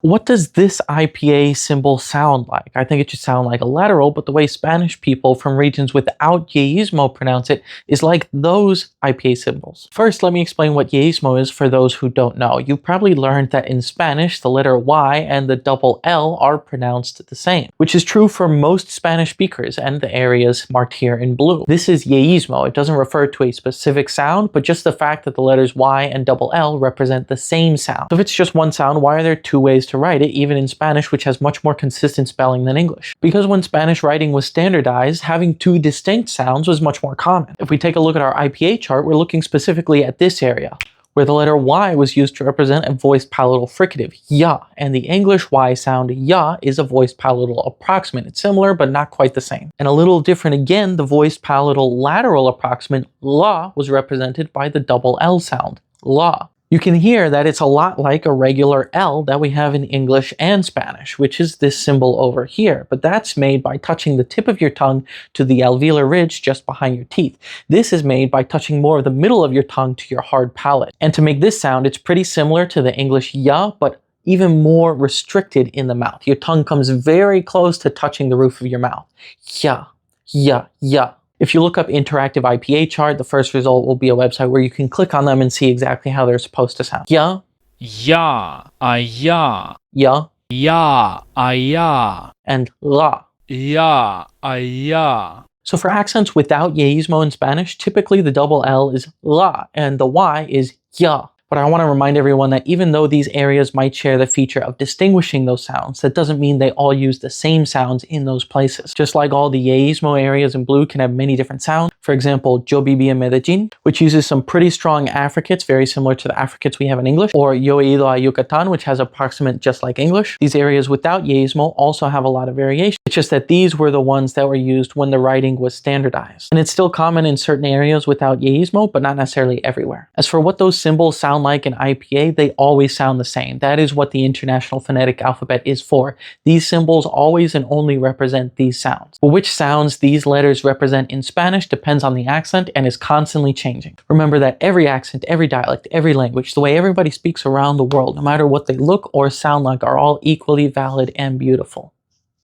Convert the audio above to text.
What does this IPA symbol sound like? I think it should sound like a lateral, but the way Spanish people from regions without Yeísmo pronounce it is like those IPA symbols. First, let me explain what Yeísmo is for those who don't know. You probably learned that in Spanish, the letter Y and the double L are pronounced the same, which is true for most Spanish speakers and the areas marked here in blue. This is Yeísmo. It doesn't refer to a specific sound, but just the fact that the letters Y and double L represent the same sound. So if it's just one sound, why are there two ways to write it, even in Spanish, which has much more consistent spelling than English? Because when Spanish writing was standardized, having two distinct sounds was much more common. If we take a look at our IPA chart, we're looking specifically at this area, where the letter Y was used to represent a voiced palatal fricative, ya, and the English Y sound ya is a voiced palatal approximant. It's similar, but not quite the same. And a little different again, the voiced palatal lateral approximant, la, was represented by the double L sound, la. You can hear that it's a lot like a regular L that we have in English and Spanish, which is this symbol over here, but that's made by touching the tip of your tongue to the alveolar ridge just behind your teeth. This is made by touching more of the middle of your tongue to your hard palate. And to make this sound, it's pretty similar to the English ya, but even more restricted in the mouth. Your tongue comes very close to touching the roof of your mouth. Ya, ya, ya. If you look up interactive IPA chart, the first result will be a website where you can click on them and see exactly how they're supposed to sound. Ya, Ya, ya, ya, ya, ya, and la. ya, ya. So for accents without Yeísmo in Spanish, typically the double L is la and the Y is ya. But I want to remind everyone that even though these areas might share the feature of distinguishing those sounds, that doesn't mean they all use the same sounds in those places. Just like all the Yeísmo areas in blue can have many different sounds. For example, Yo viví en Medellín, which uses some pretty strong affricates, very similar to the affricates we have in English, or Yo he ido a Yucatán, which has approximant just like English. These areas without Yeísmo also have a lot of variation. It's just that these were the ones that were used when the writing was standardized. And it's still common in certain areas without Yeísmo, but not necessarily everywhere. As for what those symbols sound like in IPA, they always sound the same. That is what the International Phonetic Alphabet is for. These symbols always and only represent these sounds. But which sounds these letters represent in Spanish depends on the accent and is constantly changing. Remember that every accent, every dialect, every language, the way everybody speaks around the world, no matter what they look or sound like, are all equally valid and beautiful.